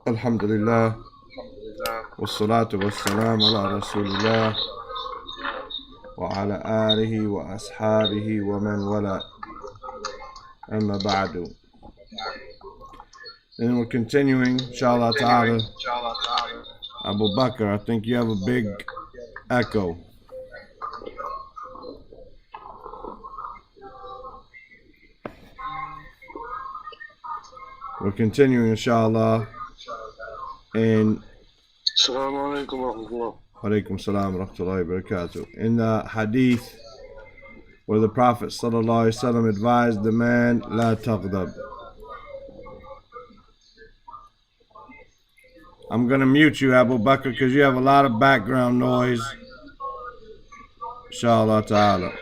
Alhamdulillah, wassalatu wassalam ala rasulillah wa ala alihi wa ashabihi wa man wala, amma ba'du. And we're continuing, inshallah ta'ala. Abu Bakr, I think you have a big echo. We're continuing, inshallah, in Assalamu alaikum wa rahmatullah. Alaikum salam wa rahmatullahi wa barakatuh. In the Hadith, where the Prophet sallallahu alaihi wasallam advised the man, La taghdab. I'm going to mute you, Abu Bakr, because you have a lot of background noise. Inshallah ta'ala.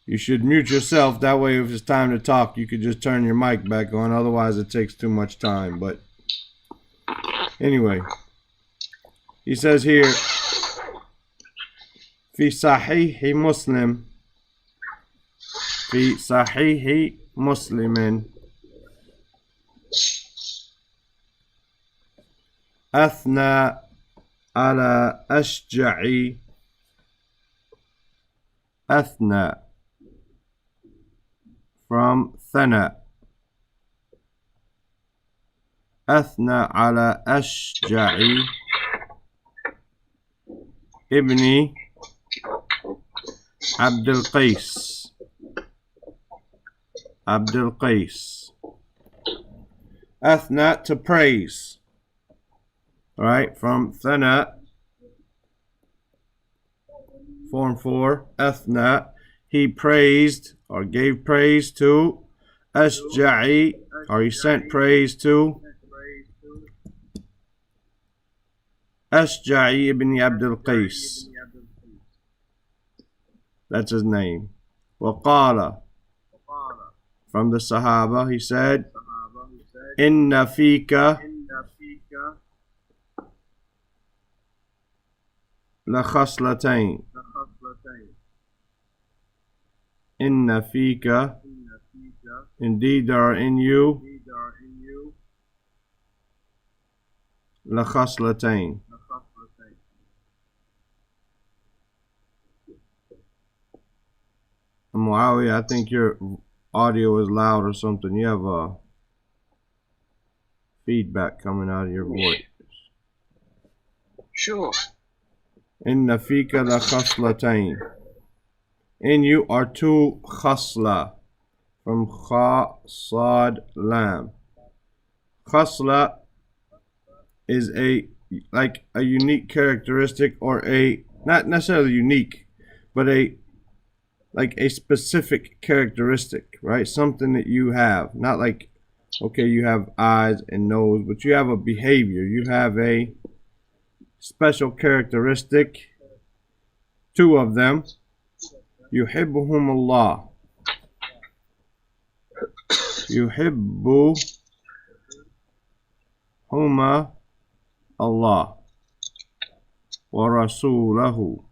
You should mute yourself. That way, if it's time to talk, you could just turn your mic back on. Otherwise, it takes too much time. But anyway, he says here, في صحيح مسلم في صحيح مسلم أثنى على أشجع أثنى from ثنى أثنى على أشجع ابن عبد القيس أثنى to praise, right? From ثنى form 4 أثنى, he praised or gave praise to أشجع, or he sent praise to أشجع ibn Abdul Qais. That's his name. وقال, from the Sahaba, he said, إن فيك لخصلتين. إن فيك, indeed there are in you, لخصلتين. Muawiyah, I think your audio is loud or something. You have a feedback coming out of your voice. Sure. Inna fika la khaslatayn. In you are two khasla, from kha, sad, lam. Khasla is a unique characteristic, or a, not necessarily unique, but a specific characteristic, right? Something that you have, not like, okay, you have eyes and nose, but you have a behavior, you have a special characteristic. Two of them. Yuhibbuhum Allah. Yuhibbuhuma Allah. Wa rasuluhu.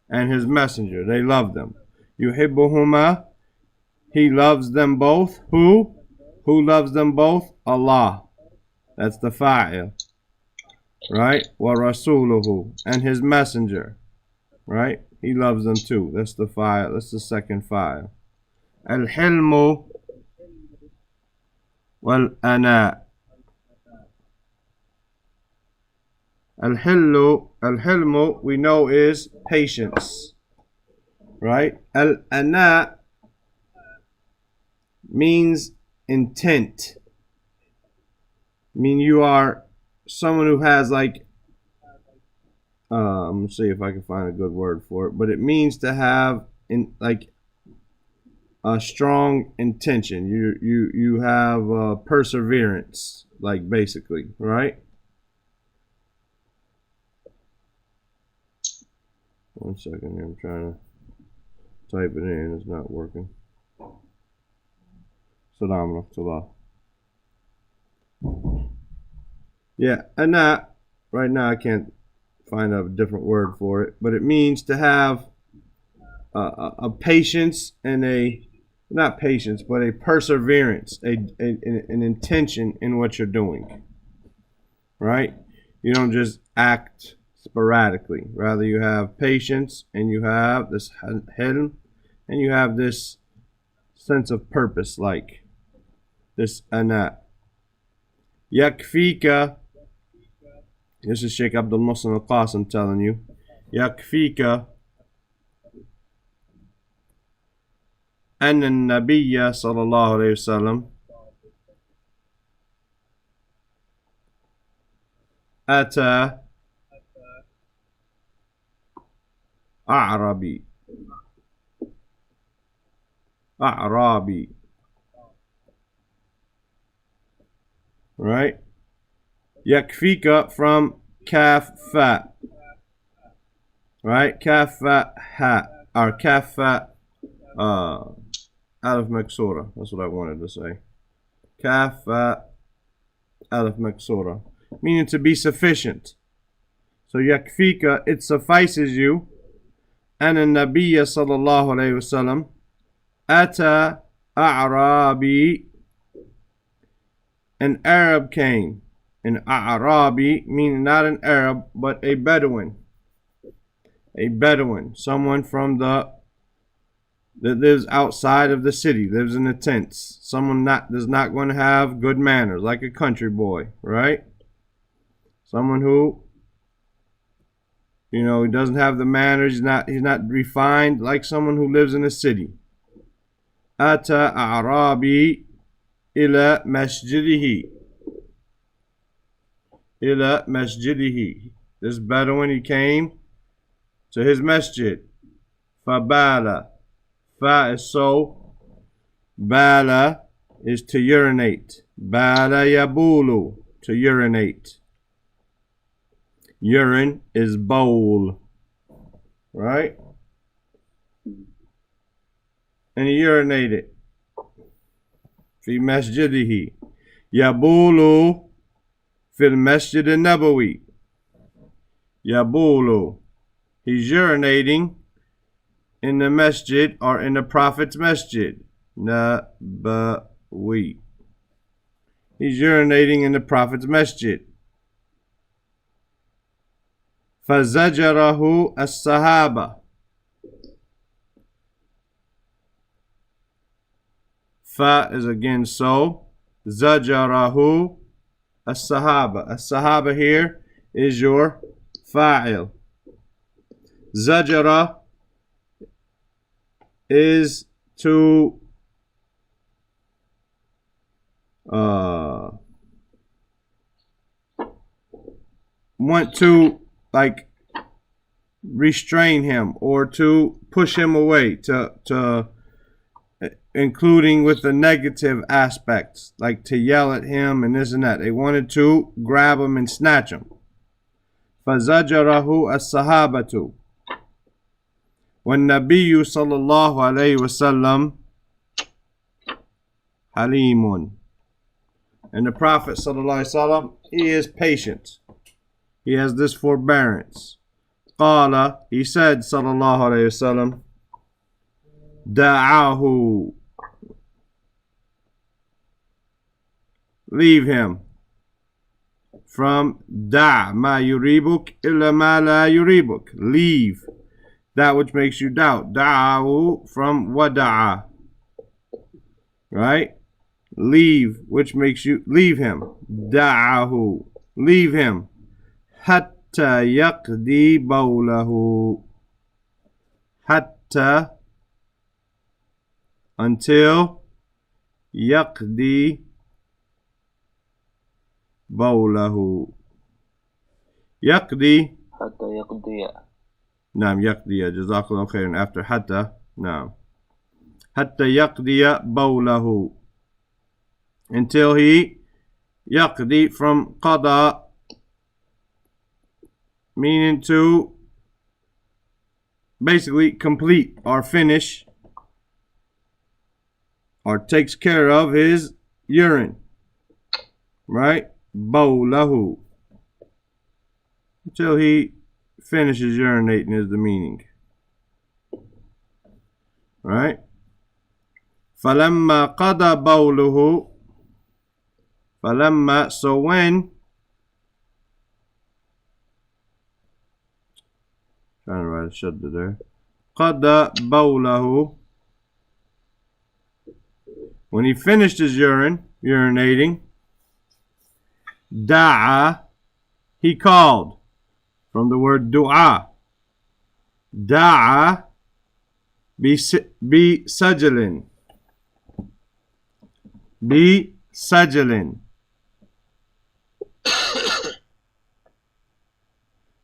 And his messenger. They love them. Yuhibbuhuma. He loves them both. Who? Who loves them both? Allah. That's the fa'il. Right? Wa rasuluhu. And his messenger. Right? He loves them too. That's the fa'il. That's the second fa'il. Al-hilmu wal-ana. Al-hilmu, we know, is patience. Right? Al-ana means intent. I mean, you are someone who has let me see if I can find a good word for it, but it means to have a strong intention. You have perseverance, basically, right? One second here, I'm trying to type it in, it's not working. Salam alaikum. Yeah, and that, right now I can't find a different word for it, but it means to have a patience and not patience, but a perseverance, an intention in what you're doing, right? You don't just act sporadically. Rather, you have patience and you have this hilm and you have this sense of purpose, like this ana. Yakfika, this is Sheikh Abdul Muslim al-Qasim telling you, Yakfika أن النبي صلى الله عليه وسلم أتى أعرابي right? Yakfika from kaf fa, right? Kaf fa ha, or kaf fa alif maksura. That's what I wanted to say. Kaf fa alif maksura, meaning to be sufficient. So yakfika, it suffices you. And the Nabiyya sallallahu alayhi wasallam ata a'rabi, an Arab came. An A'rabi, meaning not an Arab, but a Bedouin. A Bedouin, someone from that lives outside of the city, lives in the tents. Someone that's not going to have good manners, like a country boy, right? Someone who, he doesn't have the manners. He's not refined, like someone who lives in a city. Ata A'rabi ila masjidihi. Ila masjidihi. This Bedouin, he came to his masjid. Fabala. Fa is so. Bala is to urinate. Bala yabulu, to urinate. Urine is bowl, right? And he urinated. Fi masjidihi. Yabulu fil masjid al-nabawi. Yabulu. He's urinating in the masjid, or in the Prophet's masjid. Nabawi. He's urinating in the Prophet's masjid. فَزَجَرَهُ السَّحَابَةُ. Fa is again so. Zajarahu as-sahaba. As-sahaba here is your fa'il. Zajara is to want to, like, restrain him or to push him away, to including with the negative aspects, like to yell at him and this and that. They wanted to grab him and snatch him. فَزَجَرَهُ السَّحَابَةُ. وَالنَّبِيُّ صَلَّى اللَّهُ عَلَيْهِ وَسَلَّمَ حَلِيمٌ. And the Prophet sallallahu alaihi wasallam, he is patient. He has this forbearance. قَالَ, he said sallallahu alaihi wasallam, دَعَاهُ, leave him. From da ma yuribuk illa ma la yuribuk, leave that which makes you doubt. Da'ahu from wada'a, right? Leave which makes you, leave him. Da'ahu, leave him. Hatta yaqdi bawlahu, hatta, until, yaqdi bawlahu. Yaqdi, حتى يقضي. نعم يقضي, جزاك الله خيرا. After حتى, نعم. حتى يقضي بوله, until he, يقضي from قضى, meaning to basically complete or finish or takes care of his urine, right? Bawlahu, until he finishes urinating is the meaning. right? فَلَمَّا قَضَى بَوْلُهُ فَلَمَّا, so when, trying to write a shadda there, قَضَى بَوْلَهُ, when he finished his urinating, da'a, he called, from the word du'a. Da'a بسجل بسجل.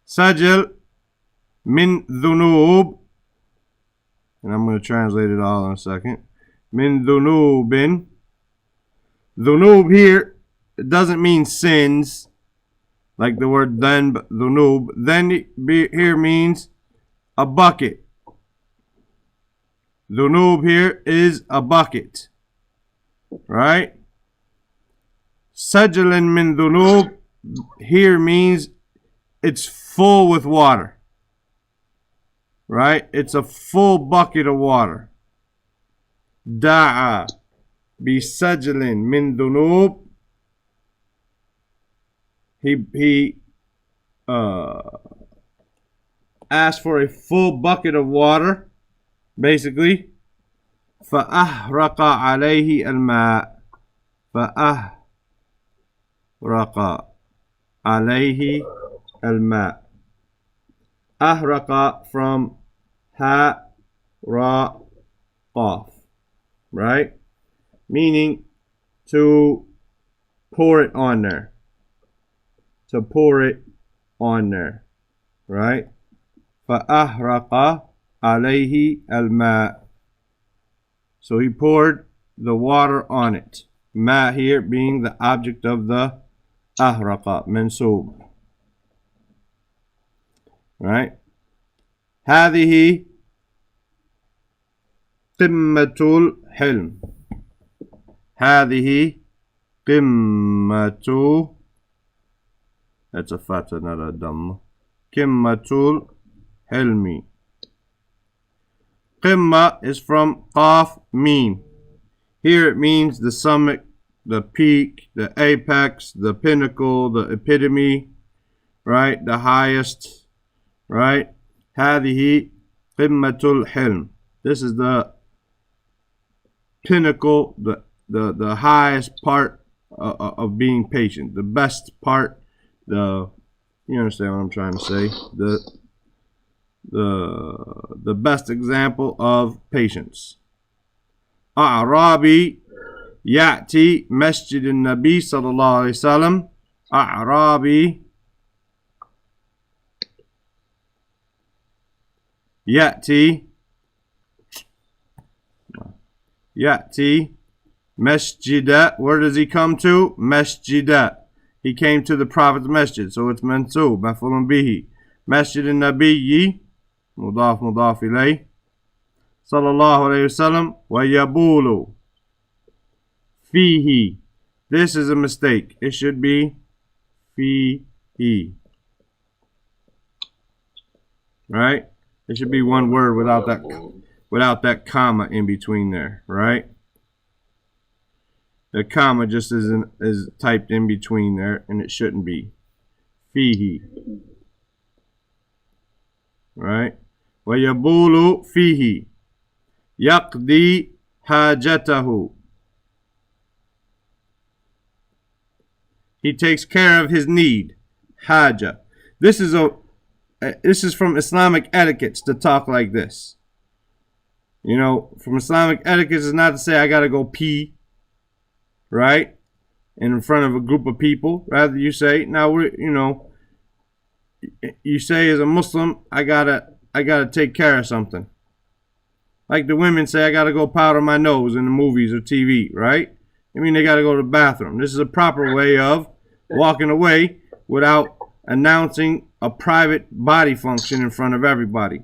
Sajal min dhunub, and I'm going to translate it all in a second. Min dhunubin. Dhunub here, it doesn't mean sins, like the word then, dhunub. Then here means a bucket. Dhunub here is a bucket, right? Sajlan min dhunub here means it's full with water, right? It's a full bucket of water. Da'a bisajlin min dhunub. He asked for a full bucket of water, basically. فأهرق عليه الماء. فأهرق عليه الماء. Ahraqa from ha, ra, qaf, right? Meaning to pour it on there. To pour it on there, right? فأهرق عليه الماء. So he poured the water on it. Ma here being the object of the ahraqa, mansub. Right? هذه قمة الحلم. هذه قمة, that's a fatha, not a dhamma. قمة الحلم. Qimma is from qaf meen. Here it means the summit, the peak, the apex, the pinnacle, the epitome, right? The highest, right? هذه قمة الحلم. This is the pinnacle, the highest part of being patient. The best part, you understand what I'm trying to say? The best example of patience. أعرابي يأتي مسجد النبي صلى الله عليه وسلم. أعرابي يأتي مسجد. Where does he come to? مسجد. He came to the Prophet's masjid, so it's mansub, مفعول به. مسجد النبي مضاف مضاف إليه صلى الله عليه وسلم. ويبول فيه. This is a mistake. It should be فيه, right? It should be one word without that comma in between there, right? The comma just is typed in between there, and it shouldn't be. فيه, right? ويبول فيه يقضي حاجته. He takes care of his need. Haja. This is from Islamic etiquettes to talk like this. You know, from Islamic etiquette is not to say I gotta go pee, right? In front of a group of people. Rather you say, you say as a Muslim, I gotta take care of something. Like the women say, I gotta go powder my nose in the movies or TV, right? I mean, they gotta go to the bathroom. This is a proper way of walking away without announcing a private body function in front of everybody,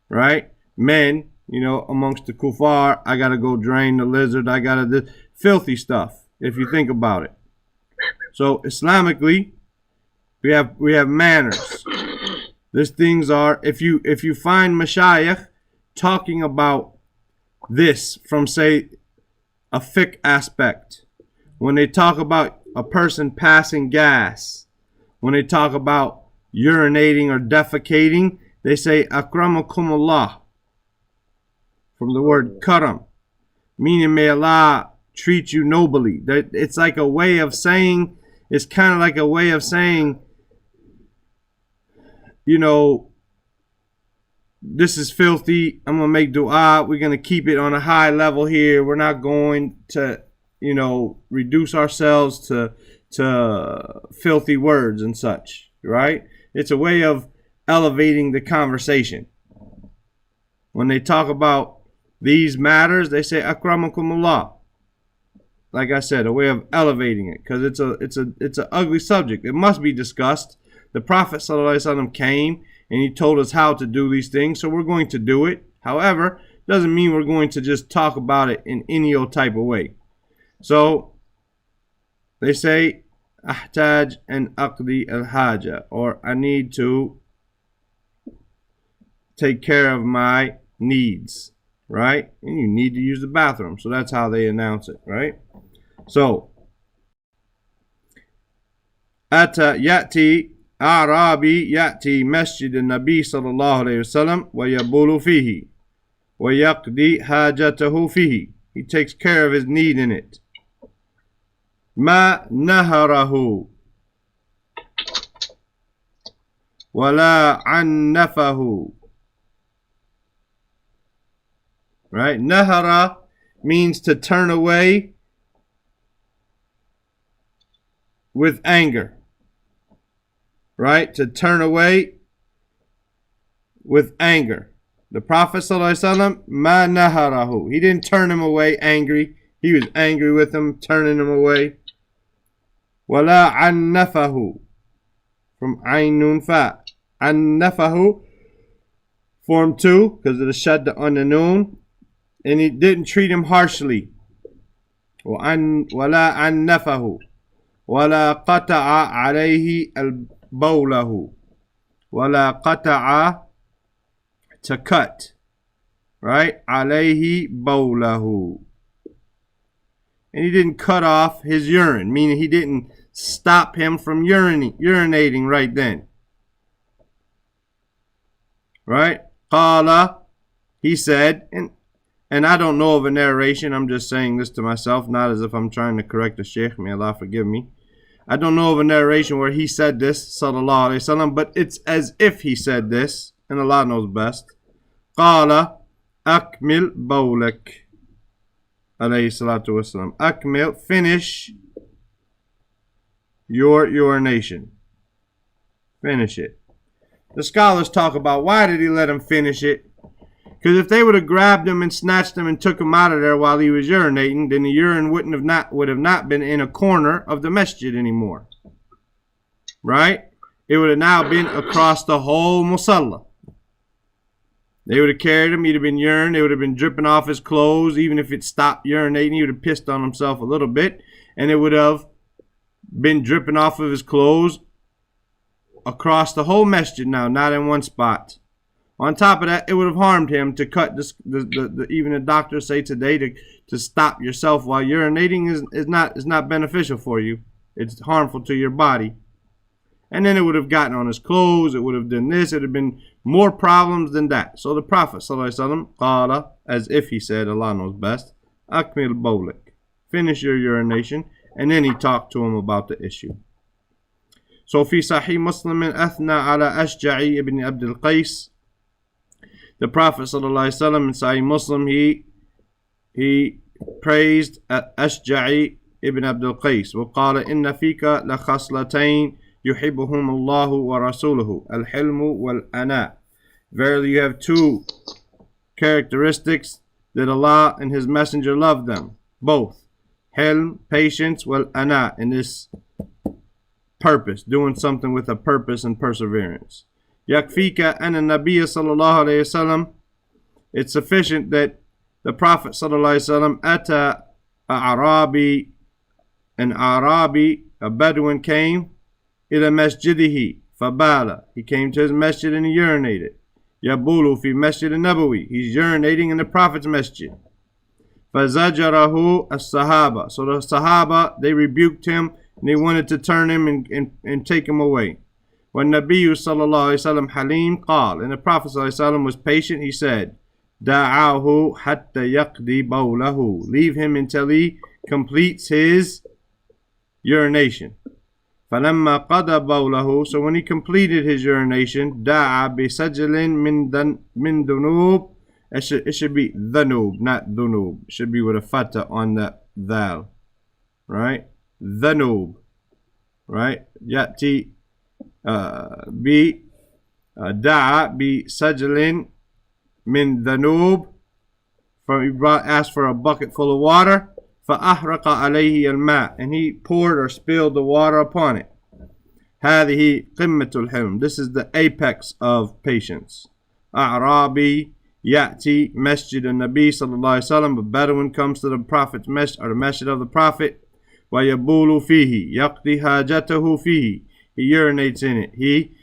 right? Men, amongst the kuffar, I gotta go drain the lizard. I gotta do filthy stuff. If you think about it. So Islamically, we have manners. These things are, if you find mashayikh talking about this from, say, a fiqh aspect, when they talk about a person passing gas, when they talk about urinating or defecating, they say akramakumullah, from the word karam, meaning may Allah treat you nobly. It's like a way of saying, it's kind of like a way of saying, you know, this is filthy. I'm going to make dua. We're going to keep it on a high level here. We're not going to, you know, reduce ourselves to filthy words and such, right? It's a way of elevating the conversation. When they talk about these matters, they say akramakumullah. Like I said, a way of elevating it, because it's an ugly subject. It must be discussed. The Prophet ﷺ came and he told us how to do these things, so we're going to do it. However, doesn't mean we're going to just talk about it in any old type of way. So they say ahtaj and aqdi al-haja, or I need to take care of my needs, right? And you need to use the bathroom. So that's how they announce it, right? So ata yati Arabi yati masjid al-Nabi sallallahu alayhi wasallam wa yabulu fihi wa yaqdi hajatahu fihi. He takes care of his need in it. Ma naharahu wala annafahu. Right? Nahara means to turn away with anger. Right? To turn away with anger. The Prophet ﷺ, ma naharahu. He didn't turn him away angry. He was angry with him, turning him away. Wala annafahu. From Ainun Fa. Annafahu. Form 2, because of the shadda on the noon. And he didn't treat him harshly. Wala annafahu. Wala qata'a alayhi al-bawlahu. Wala qata'a, to cut. Right? Alayhi bawlahu. And he didn't cut off his urine, meaning he didn't stop him from urinating right then. Right? Qala, he said, and I don't know of a narration, I'm just saying this to myself, not as if I'm trying to correct the Shaykh, may Allah forgive me. I don't know of a narration where he said this, sallallahu alayhi wasallam, but it's as if he said this, and Allah knows best. Qala akmil bawlak, alayhi salatu wasalam. Akmil, finish your urination. Finish it. The scholars talk about why did he let him finish it? Because if they would have grabbed him and snatched him and took him out of there while he was urinating, then the urine would have not been in a corner of the masjid anymore. Right? It would have now been across the whole musalla. They would have carried him, he'd have been urine, they would have been dripping off his clothes. Even if it stopped urinating, he would have pissed on himself a little bit, and it would have been dripping off of his clothes across the whole masjid now, not in one spot. On top of that, it would have harmed him to cut this. Even the doctors say today to stop yourself while urinating is not beneficial for you. It's harmful to your body. And then it would have gotten on his clothes. It would have done this. It would have been more problems than that. So the Prophet ﷺ, qala, as if he said, Allah knows best, akmil bawlik, finish your urination. And then he talked to him about the issue. So fi Sahih Muslim athna ala Ashja'i ibn Abdul Qais. The Prophet ﷺ in Sahih Muslim, he praised Ashja'i ibn Abdul Qais. وقال إن فيك لخصلتين يحبهم الله ورسوله الحلم والأناء. Verily you have two characteristics that Allah and His Messenger love them, both hilm, patience, والأناء, in this purpose, doing something with a purpose and perseverance. Yakfika and the Nabi sallallahu alayhi wasallam. It's sufficient that the Prophet sallallahu alayhi wasallam ata an Arabi, a Bedouin came ila masjidihi fabala. He came to his masjid and he urinated. يبول في مسجد النبوي. He's urinating in the Prophet's masjid. فزجره الصحابة. So the Sahaba, they rebuked him and they wanted to turn him and take him away. والنبي صلى الله عليه وسلم حليم قال. And the Prophet صلى الله عليه وسلم was patient. He said, دعاه حتى يقضي بوله. Leave him until he completes his urination. فلما قضى بوله. So when he completed his urination, دعا بسجل من ذنوب. It should be ذنوب, not ذنوب. It should be with a fatha on the ذال. Right? ذنوب. Right? يأتي دعا بسجل من ذنوب. Asked for a bucket full of water. فأحرق عليه الماء. And he poured or spilled the water upon it. هذه قمة الحلم. This is the apex of patience. أعرابي يأتي مسجد النبي صلى الله عليه وسلم. A Bedouin comes to the Prophet's masjid, or the masjid of the Prophet. ويبول فيه يقضي حاجته فيه. He urinates in it. He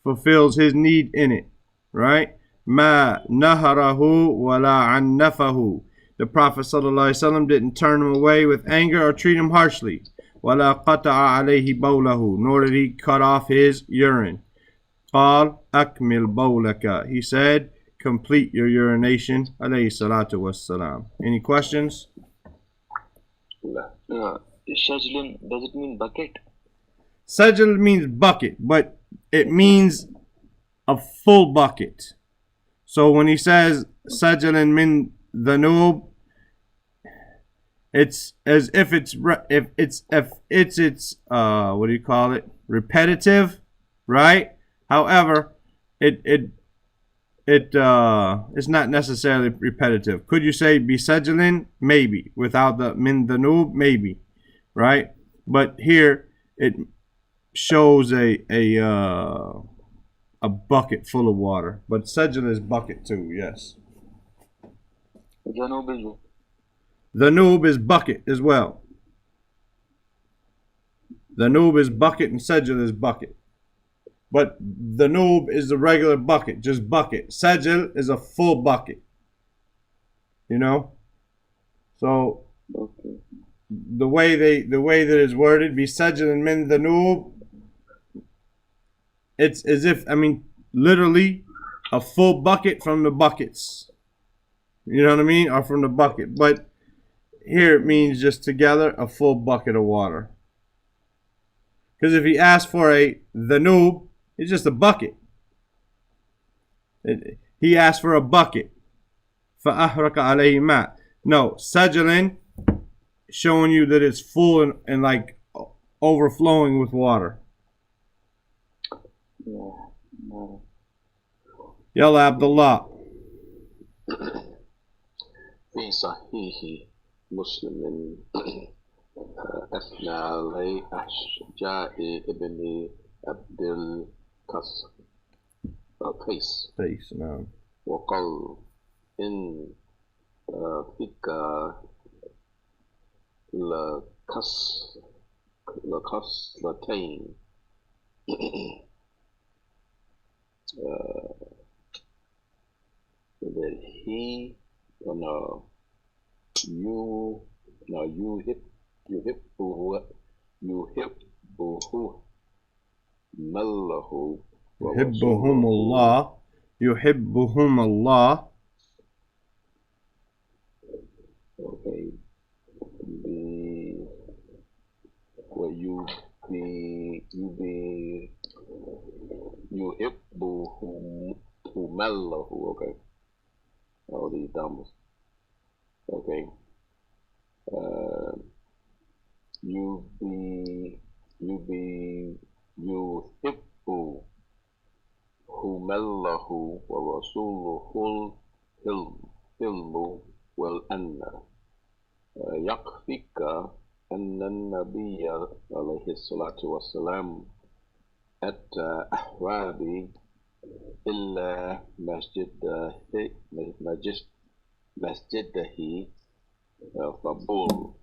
fulfills his need in it. Right? ما نهره ولا عنفه. The Prophet ﷺ didn't turn him away with anger or treat him harshly. ولا قطع عليه بوله. Nor did he cut off his urine. قال أكمل بولك. He said, complete your urination. عليه الصلاة والسلام. Any questions? Shajlin, does it mean bucket? Sajl means bucket, but it means a full bucket. So when he says sajlan min dhanub, it's as if it's what do you call it? Repetitive, right? However, it's not necessarily repetitive. Could you say bisajlin? Maybe. Without the min dhanub, maybe, right? But here it shows a bucket full of water. But sajl is bucket too, yes. The noob is bucket as well. The noob is bucket and sajl is bucket. But the noob is the regular bucket, just bucket. Sajl is a full bucket. You know? So the way that it's worded, be sajl and min the noob, it's as if, literally a full bucket from the buckets. You know what I mean? Or from the bucket. But here it means just together a full bucket of water. Because if he asks for the noob, it's just a bucket. He asked for a bucket. فَأَحْرَقَ عَلَيْهِ مَاء. No, sajlin, showing you that it's full and like overflowing with water. Yalla Abdullah. في صحيح مسلم أثنى علي أشجاع ابن عبد القيس نعم. وقال إن فيك لخصلتين that he يحبهم الله. Okay. يحبهم الله. Okay. All these numbers. Okay. يحبهم الله ورسوله الحلم والأن يكفيك أن النبي عليه الصلاة والسلام أتى أحوابي إلا مسجده فبول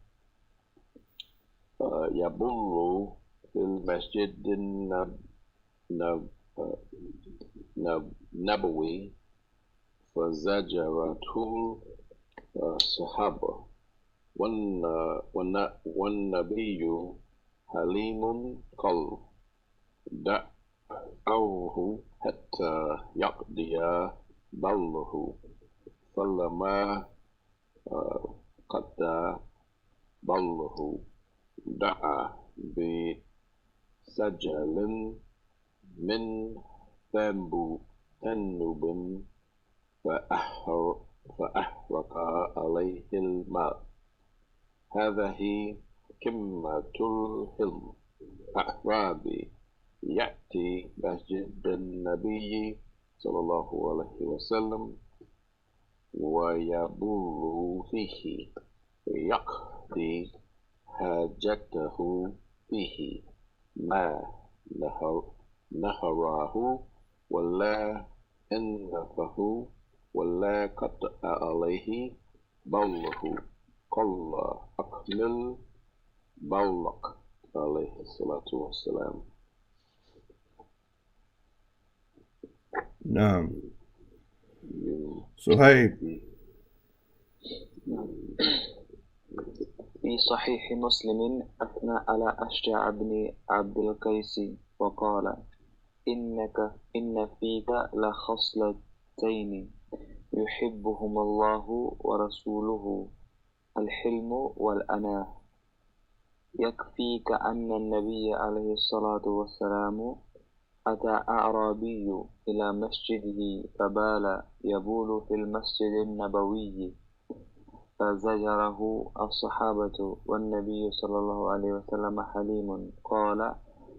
يبول في المسجد نبوي فزجرته الصحابة والنبي حليم قل دعوه حتى يقضي بوله فلما قضى بوله دعا بسجل من ذنوب فأحرق عليه الماء. هذه قمة الحلم. أعرابي يأتي مسجد النبي صلى الله عليه وسلم ويبول فيه يقضي حاجته فيه ما نهره ولا أنفه ولا قطع عليه بوله قال أكمل بولك عليه الصلاة والسلام. نعم. صهيب. في صحيح مسلم أثنى على أشجع بن عبد القيس وقال إن فيك لخصلتين يحبهما الله ورسوله الحلم والأناة. يكفيك أن النبي عليه الصلاة والسلام أتى أعرابي إلى مسجده فبال يبول في المسجد النبوي فزجره الصحابة والنبي صلى الله عليه وسلم حليم قال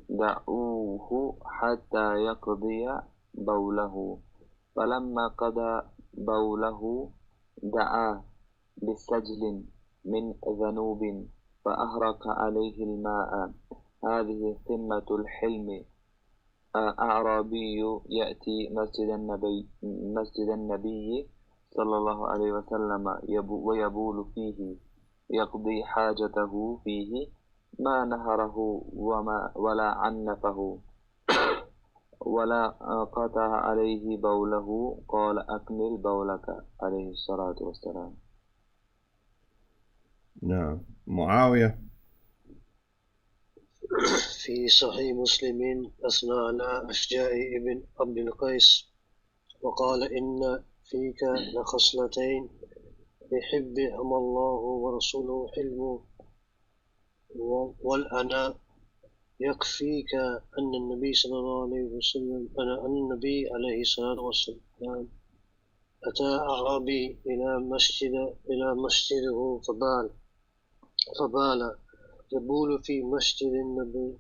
دعوه حتى يقضي بوله فلما قضى بوله دعا بسجل من ذنوب فأهرق عليه الماء. هذه قمة الحلم. أعرابي يأتي مسجد النبي صلى الله عليه وسلم ويبول فيه يقضي حاجته فيه ما نهره ولا عنفه ولا قطع عليه بوله قال أكمل بولك عليه الصلاة والسلام. نعم. معاوية. في صحيح مسلم أثنى على أشجاع ابن عبد القيس وقال إن فيك لخصلتين يحبهما الله ورسوله حلم والأناء. يكفيك أن النبي صلى الله عليه وسلم أن النبي عليه الصلاة والسلام أتى أعرابي إلى مسجده فبال يبول في مسجد النبي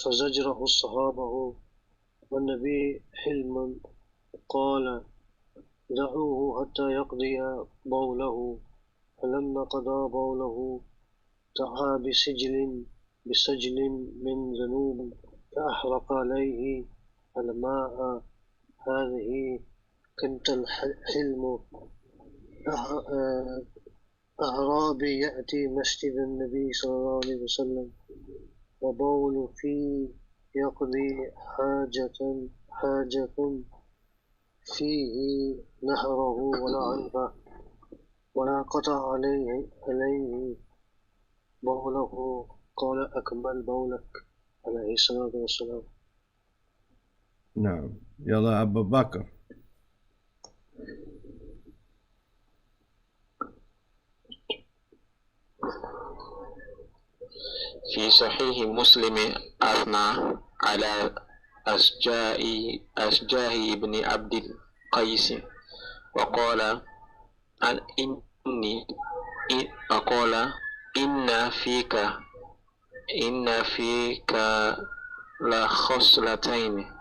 فزجره الصحابة والنبي حلم قال دعوه حتى يقضي بوله فلما قضى بوله دعا بسجل من ذنوب فأحرق عليه الماء. هذه قمة الحلم. أعرابي يأتي مسجد النبي صلى الله عليه وسلم وبول فيه يقضي حاجة فيه نهره ولا عنفه ولا قطع عليه بوله قال أكمل بولك عليه الصلاة والسلام. نعم. يلا أبو بكر. في صحيح مسلم أثنى على أشجاه ابن عبد القيس وقال إن فيك لخصلتين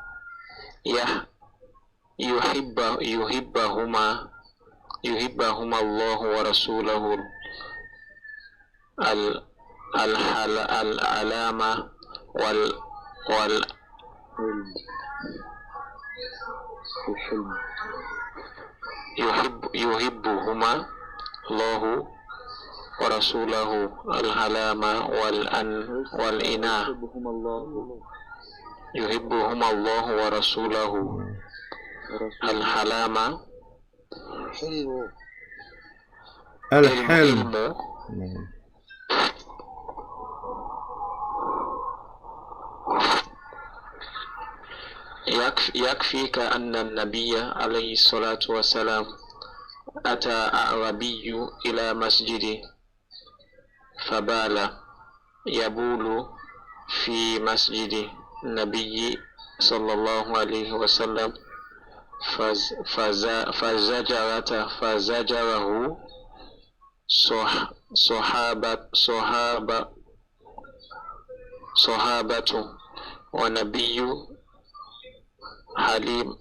يحبهما الله ورسوله العلامة الحلم. يحبهما الله ورسوله العلامة والإناة. يحبهما الله ورسوله الحلام حلم الحلم. يكفيك أن النبي عليه الصلاة والسلام أتى أعرابي إلى مسجد فبال يبول في مسجد النبي صلى الله عليه وسلم فزجره صحابته ونبي حليم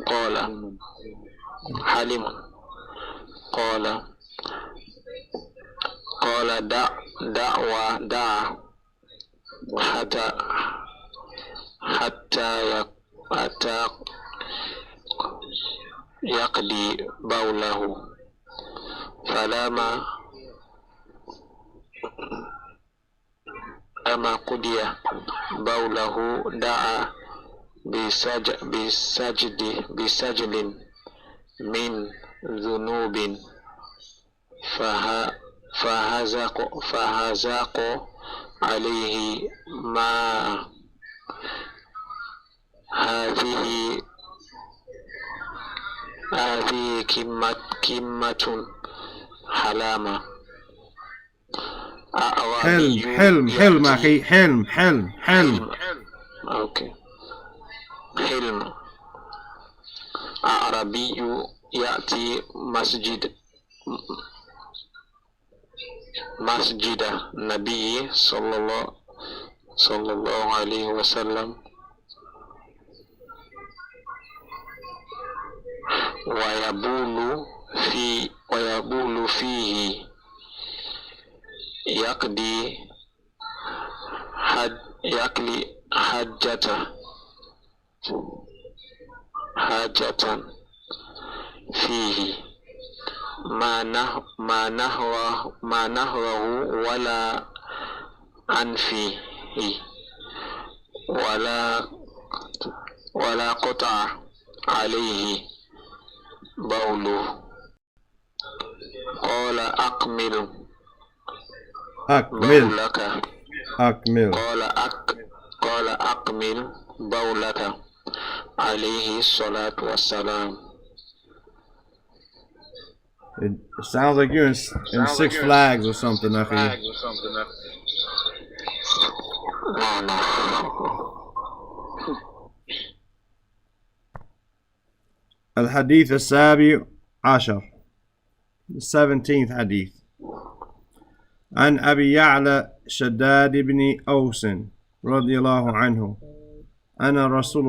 قال دع حتى يقضي بوله فلما قضي بوله دعا بسجل من ذنوب فهزق عليه ما هذه كمة حلامة حلم أخي، حلم. أوكي. حلم أعرابي يأتي مسجد النبي صلى الله عليه وسلم ويبول فيه يقضي حاجة فيه ما نهره ولا أنفه ولا قطع عليه بوله قال أكمل بولك قال أكمل بولك عليه الصلاة والسلام. It sounds like you're in Six Flags or something, Akhi. No. الحديث السابع عشر, the 17th hadith. عن أبي يعلى شداد بن أوس رضي الله عنه عن رسول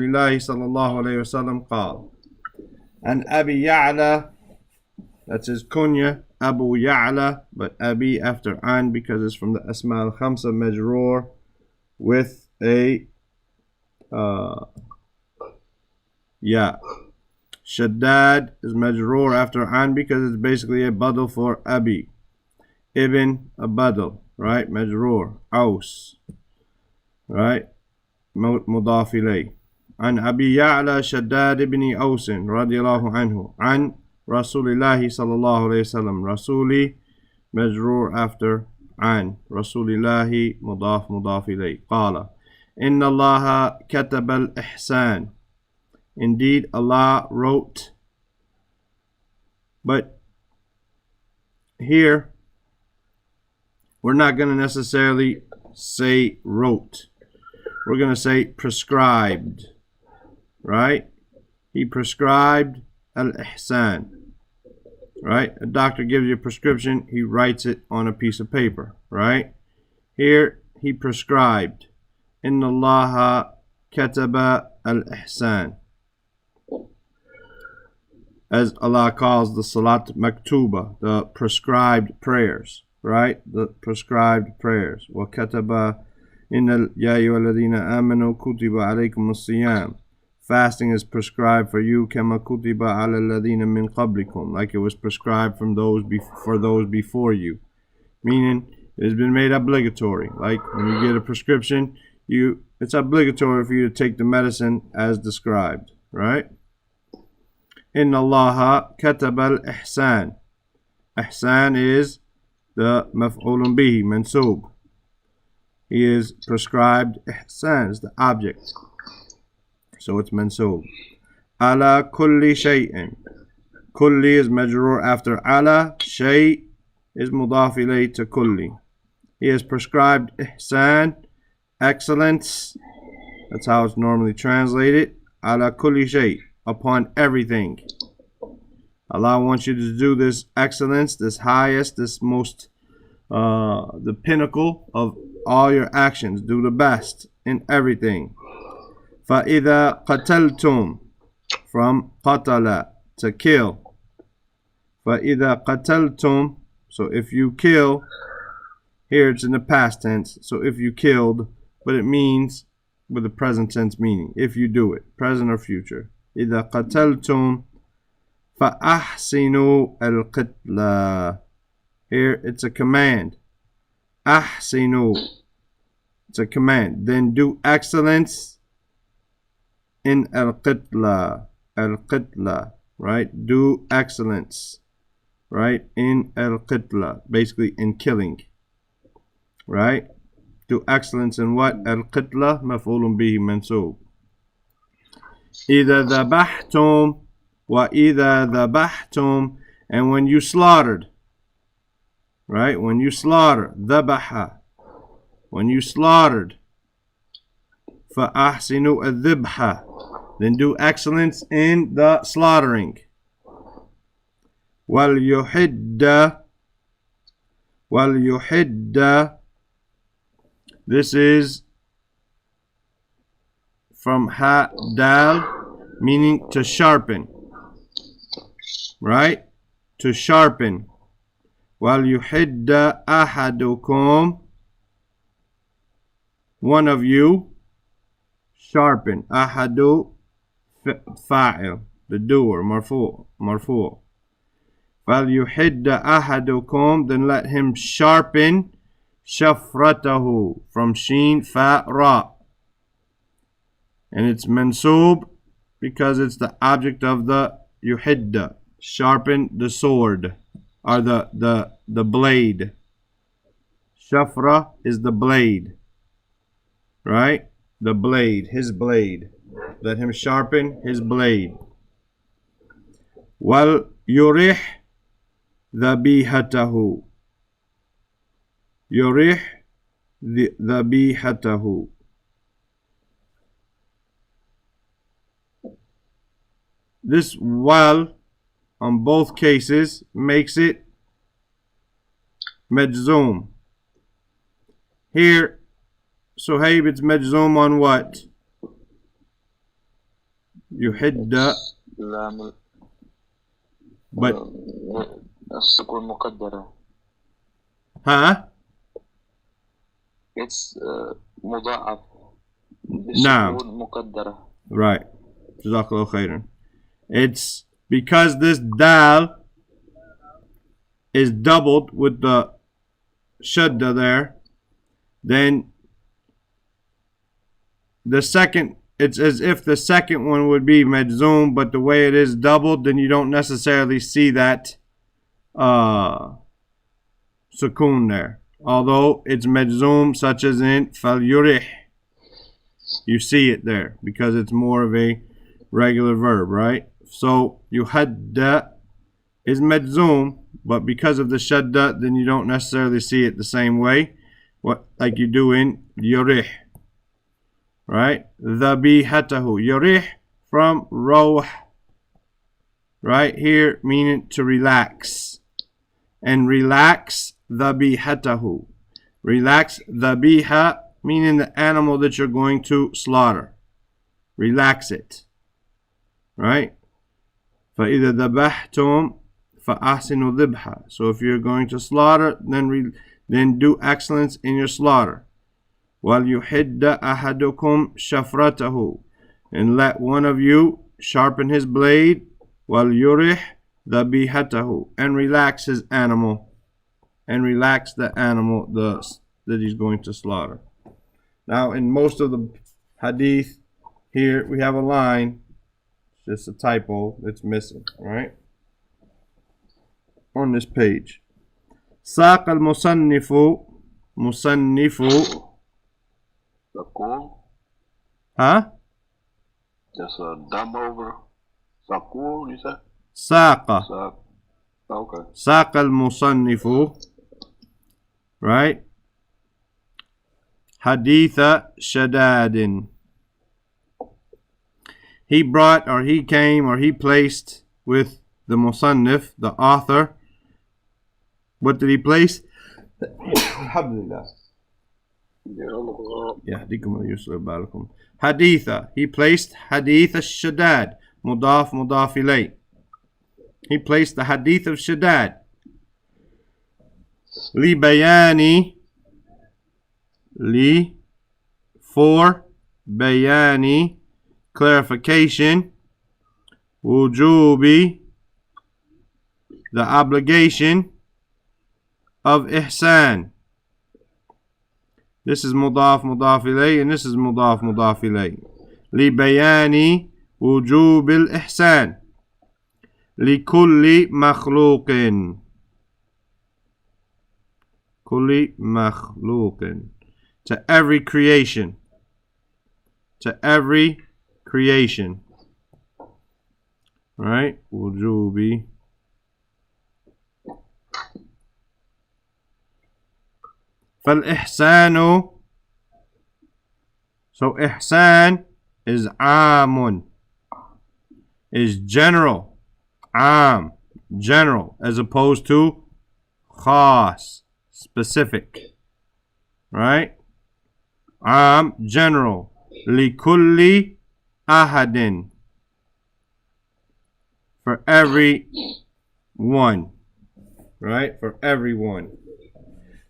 الله صلى الله عليه وسلم قال. And Abi Ya'la, that's his kunya, Abu Ya'la, but Abi after An because it's from the Asma al-Khamsa Majroor with a Ya. Shaddad is Majroor after An because it's basically a badal for Abi. Ibn, a badal, right? Majroor, Aus, right? Mudaf ilayh. عن أبي يعلى شداد بن أوس رضي الله عنه عن رسول الله صلى الله عليه وسلم. رسولي مجرور after عن رسول الله مضاف إليه. قال إن الله كتب الإحسان. Indeed Allah wrote. But here we're not going to necessarily say wrote. We're going to say prescribed. Right? He prescribed al-ihsan. Right? A doctor gives you a prescription, he writes it on a piece of paper. Right? Here, he prescribed. Inna Allaha kataba al-ihsan. As Allah calls the salat maktuba, the prescribed prayers. Right? The prescribed prayers. Wa kataba inna ya ayyuhalladhina amanu kutiba alaykum as-siyam. fasting is prescribed for you كما كتب على الذين من قبلكم, like it was prescribed for those before you, meaning it has been made obligatory. Like when you get a prescription, it's obligatory for you to take the medicine as described, right? إن الله كتب الإحسان. Ihsan is the مفعول به منسوب. He is prescribed. Ihsan is the object, so it's mansub. Ala kulli shay'in. Kulli is majrur after ala. Shay is mudaf ilay to kulli. He has prescribed ihsan, excellence. That's how it's normally translated. Ala kulli shay, upon everything. Allah wants you to do this excellence, this highest, this most, the pinnacle of all your actions. Do the best in everything. فَإِذَا قَتَلْتُمْ, from قَتَلَ, to kill. فَإِذَا قَتَلْتُمْ, so if you kill, here it's in the past tense, so if you killed, but it means with the present tense meaning, if you do it, present or future. إِذَا قَتَلْتُمْ فَأَحْسِنُوا الْقِتْلَى. Here it's a command. أحسنوا, it's a command. Then do excellence in al-qitla. Al-qitla, right? Do excellence, right? In al-qitla, basically in killing, right? Do excellence in what? Al-qitla, maf'ulun bihi mansub. إِذَا ذَبَحْتُمْ وَإِذَا ذَبَحْتُمْ, and when you slaughtered, right? When you slaughter, ذَبَحَ, when you slaughtered, فَأَحْسِنُوا الذِّبْحَ, then do excellence in the slaughtering. وَلْيُحِدَّ, وَلْيُحِدَّ, this is from ha dal, meaning to sharpen, right? To sharpen. وَلْيُحِدَّ أَحَدُكُمْ, one of you, sharpen. أحد فاعل, the doer, مرفوع, مرفوع. فَلْيُحِدَّ أَحَدُكُمْ, then let him sharpen شَفْرَتَهُ, from sheen fa ra, and it's mansub because it's the object of the yuhidda, sharpen the sword, or the blade. Shafra is the blade, right? The blade, his blade. Let him sharpen his blade. Wal yurih dhabihatahu. Yurih dhabihatahu. This wal on both cases makes it majzoom. Here, Suhaib, it's majzoom on what? Yuhidda. But huh? It's مضاعف. Naam. مقدرة. Right. Jazakallahu khairan. It's because this dal is doubled with the shadda there, then the second, it's as if the second one would be majzoom, but the way it is doubled, then you don't necessarily see that sukoon there. Although it's majzoom, such as in fal yurih, you see it there because it's more of a regular verb, right? So yuhadda is majzoom, but because of the shadda, then you don't necessarily see it the same way, like you do in yurih, right? Dhabihatahu, yurih from rawh, right here, meaning to relax, and relax dhabihatahu. Relax dhabiha, meaning the animal that you're going to slaughter. Relax it, right? فَإِذَا ذَبَحْتُمْ فَأَحْسِنُوا الذِّبْحَ. So if you're going to slaughter, then do excellence in your slaughter. وَلْيُحِدَّ أَحَدُكُمْ شَفْرَتَهُ. And let one of you sharpen his blade, وَلْيُرِحْ ذَبِيحَتَهُ, and relax his animal, and relax the animal that he's going to slaughter. Now, in most of the hadith, here we have a line, just a typo that's missing, right? On this page. ساق المصنف Sakul? huh? That's a dumb over. Sakul, you said? ساق Okay. ساق المصنف, right? Hadeeth Shadadin. He brought, or he came, or he placed with the Musannif, the author. What did he place? Alhamdulillah. يهديكم ويصلح بالكم. Hadeeth. He placed Hadeeth Shadad. Mudaf ilay. He placed the Hadith of Shadad. Li bayani. Li, for bayani, clarification. Wujubi, the obligation of ihsan. This is mudaf ilay, and this is mudaf ilay. Li bayani wujub al ihsan. Li kulli makhluqin. Kulli makhluqin. To every creation. To every creation. Right? Wujubi. فالإحسان. So ihsan is amun. Is general. Am. General. As opposed to khas. Specific. Right? Am, general. Likulli ahadin. For every one. Right? For everyone.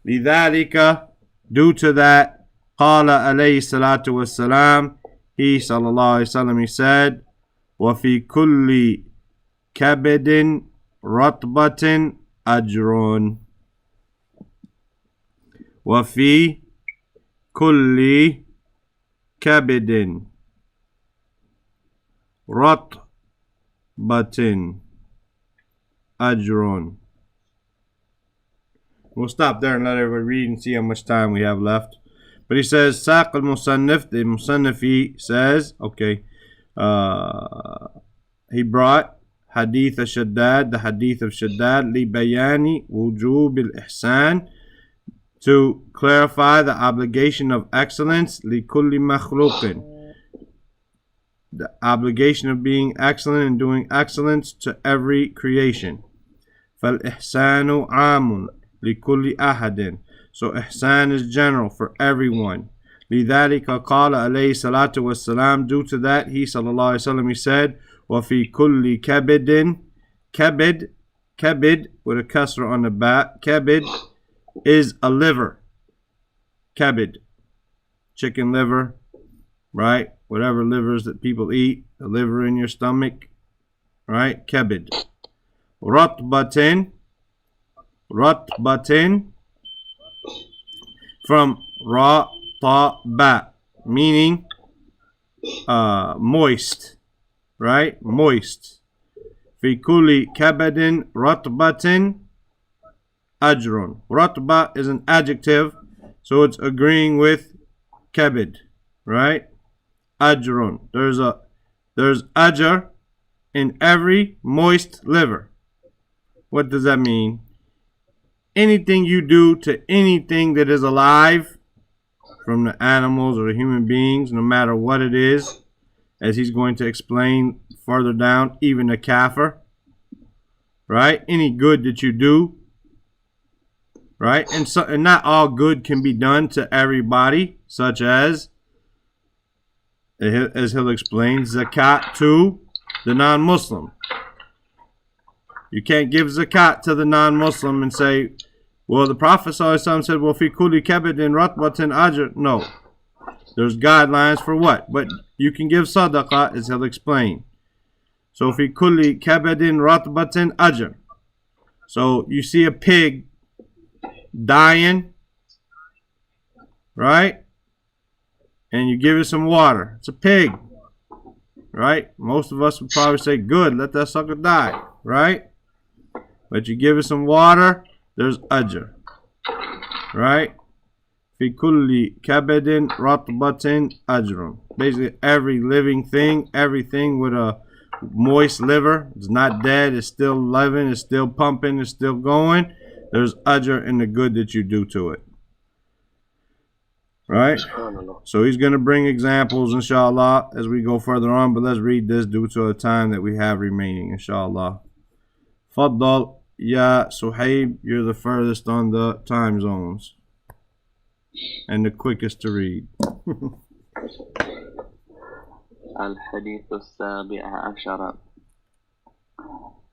لذلك, due to that, قال عليه الصلاة والسلام, he sallallahu alayhi wasallam, he said, وفي كل كبد رطبة أجر. وفي كل كبد رطبة أجر. We'll stop there and let everybody read and see how much time we have left. But he says, Saq al-Musannif, the Musannifi says, okay, he brought Hadeeth al-Shaddad, the Hadith of Shaddad, li bayani wujub al-ihsan, to clarify the obligation of excellence, li kulli makhluqin, the obligation of being excellent and doing excellence to every creation. Fal-ihsanu amun. لكل أحد. So ihsan is general for everyone. لذلك قال عليه الصلاة والسلام, due to that he sallallahu alayhi wasallam, he said, وفي كل كبد. Kabid with a kasra on the back. Kabid is a liver. Kabid, chicken liver, right? Whatever livers that people eat, the liver in your stomach, right? Kabid. Ratbatin, from ra ta ba, meaning moist, right? Moist. Fi kulli kabadin ratbatin ajrun. Ratba is an adjective, so it's agreeing with kabid, right? Ajrun. There's ajr in every moist liver. What does that mean? Anything you do to anything that is alive, from the animals or the human beings, no matter what it is, as he's going to explain further down, even a kafir, right? Any good that you do, right? And not all good can be done to everybody, such as he'll explain, zakat to the non-Muslim. You can't give zakat to the non-Muslim and say, well, the Prophet ﷺ said, well, fi kulli kabidin ratbatin ajr. No. There's guidelines for what, but you can give sadaqah, as he'll explain. So fi kulli kabadin ratbatin ajr. So you see a pig dying, right? And you give it some water. It's a pig, right? Most of us would probably say, good, let that sucker die, right? But you give it some water, there's ajr, right? Fi kulli kabadin ratbatin ajrun. Basically, every living thing, everything with a moist liver, it's not dead, it's still living, it's still pumping, it's still going. There's ajr in the good that you do to it. Right? So he's going to bring examples, inshallah, as we go further on. But let's read this due to the time that we have remaining, inshallah. Faddal, Ya Suhaib, you're the furthest on the time zones. And the quickest to read. الحديث السابع عشر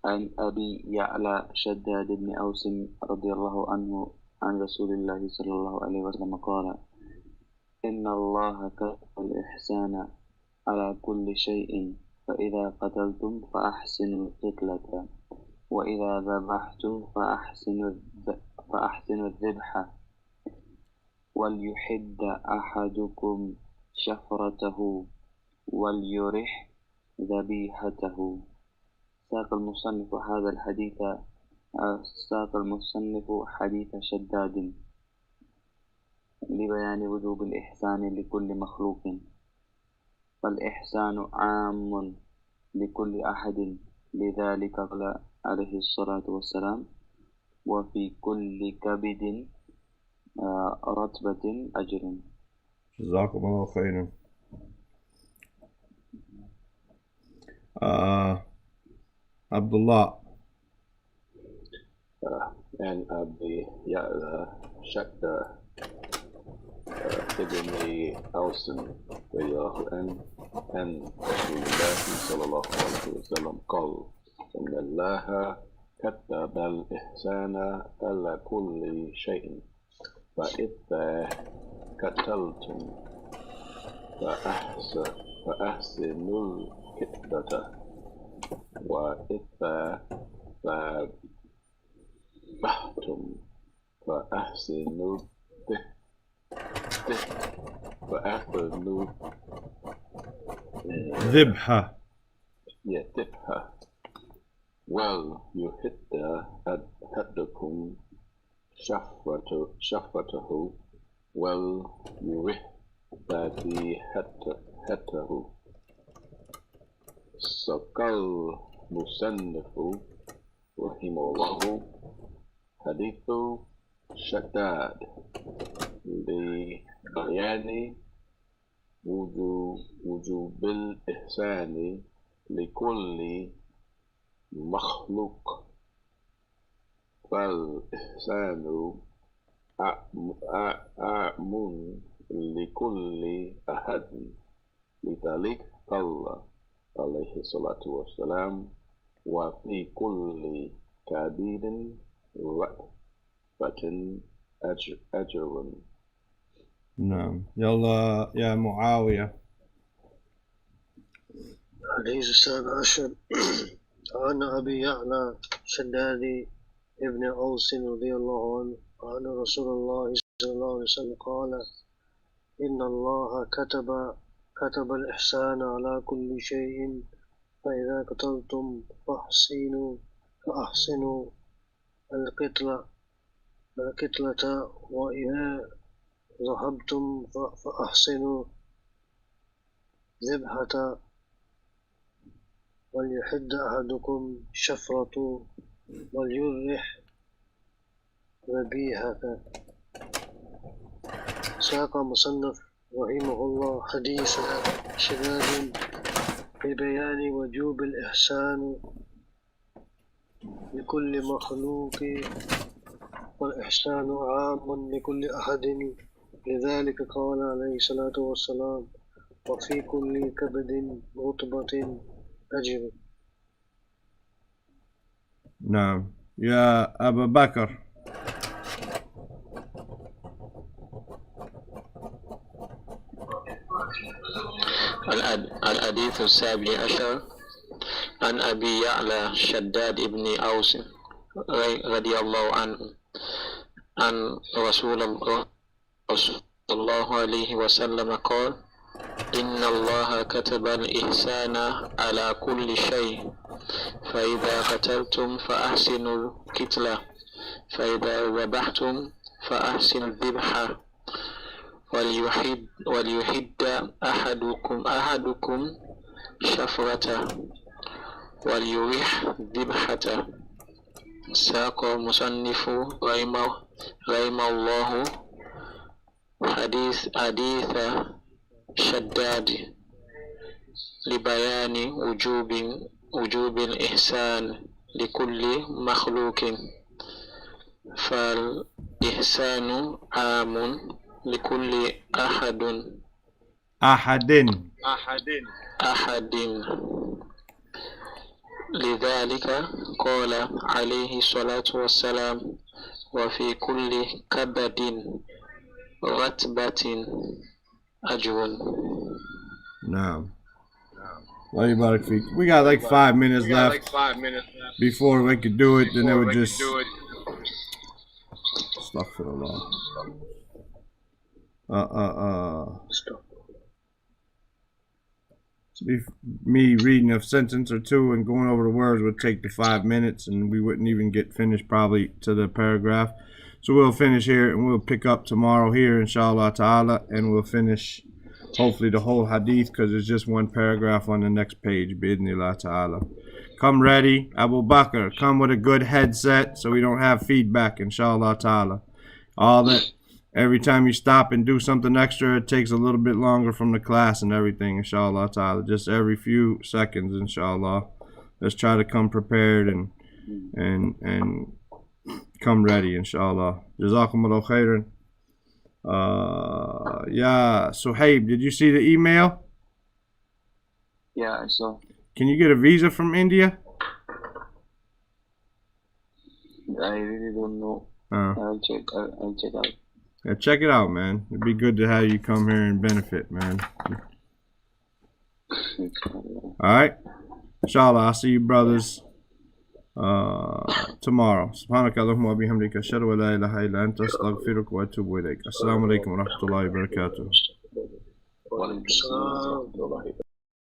عن أبي يعلى شداد بن أوس رضي الله عنه عن رسول الله صلى الله عليه وسلم قال إن الله كتب الإحسان على كل شيء فإذا قتلتم فأحسنوا القتلة وإذا ذبحتم فأحسنوا الذبح وليحد أحدكم شفرته وليرح ذبيحته. ساق المصنف هذا الحديث ساق المصنف حديث شداد لبيان وجوب الإحسان لكل مخلوق، فالإحسان عام لكل أحد، لذلك قال عليه الصلاة والسلام وفي كل كبد رتبة أجر. جزاكم الله خيرا. عبد الله. And Abi Ya'la Shakda Ibn Awsin and Rasulullah sallallahu alayhi wa sallam قال إن الله كتب الإحسان على كل شيء فإذا قتلتم فأحسنوا القتلة وإذا ذبحتم فأحسنوا ذبحة. Yeah, ذبحة. Well, you hit أحدكم شفرته well يرح ذبيحته. سقال مصنف رحمه الله حديث شداد لبيان وجوب الإحسان لكل مخلوق، فالإحسان عام لكل أحد، لذلك قال عليه الصلاة والسلام وفي كل كبير رتبة أجر. نعم. يلا يا معاوية. الحديث السابع عشر عن أبي يعلى شداد ابن أوس رضي الله عنه عن رسول الله صلى الله عليه وسلم قال إن الله كتب الإحسان على كل شيء فإذا قتلتم فأحسنوا القتلة وإذا ذبحتم فأحسنوا ذبحة وليحد أحدكم شفرة وليرح ذبيحة. ساق مصنف رحمه الله حديث شداد ببيان وجوب الإحسان لكل مخلوق، والإحسان عام لكل أحد، لذلك قال عليه الصلاة والسلام وفي كل كبد رطبة أجر. نعم. يا أبا بكر. الحديث السابع عشر عن أبي يعلى شداد بن أوس رضي الله عنه عن رسول الله صلى الله عليه وسلم قال إن الله كتب الإحسان على كل شيء فإذا قتلتم فأحسنوا القتلة فإذا ذبحتم فأحسنوا الذبح وليحد أحدكم شفرته وليريح ذبحته. ساق مصنف رحمه الله حديث شداد لبيان وجوب الإحسان لكل مخلوق، فالإحسان عام لكل أحد لذلك قال عليه الصلاة والسلام وفي كل كبد رتبة أجر. Naam. Allah Barak Feek. We got like 5 minutes left before we could do it, then it would just Astaghfirullah. Me reading a sentence or two and going over the words would take the 5 minutes, and we wouldn't even get finished probably to the paragraph. So we'll finish here and we'll pick up tomorrow here, inshallah ta'ala, and we'll finish hopefully the whole hadith, because there's just one paragraph on the next page, bi'idhnillah ta'ala. Come ready, Abu Bakr, come with a good headset so we don't have feedback, inshallah ta'ala. All that, every time you stop and do something extra, it takes a little bit longer from the class and everything, inshallah ta'ala. Just every few seconds, inshallah. Let's try to come prepared and come ready, inshallah. Jazakumullah khairan. Yeah, Suhaib, did you see the email? Yeah, I saw. Can you get a visa from India? I really don't know. I'll check out. Yeah, check it out, man. It'd be good to have you come here and benefit, man. Alright? Inshallah, I'll see you brothers tomorrow. Subhanaka Allahumma wa bihamdika ashhadu an la ilaha illa anta astaghfiruka wa atubu ilayk. Assalamu alaikum wa rahmatullahi wa barakatuh.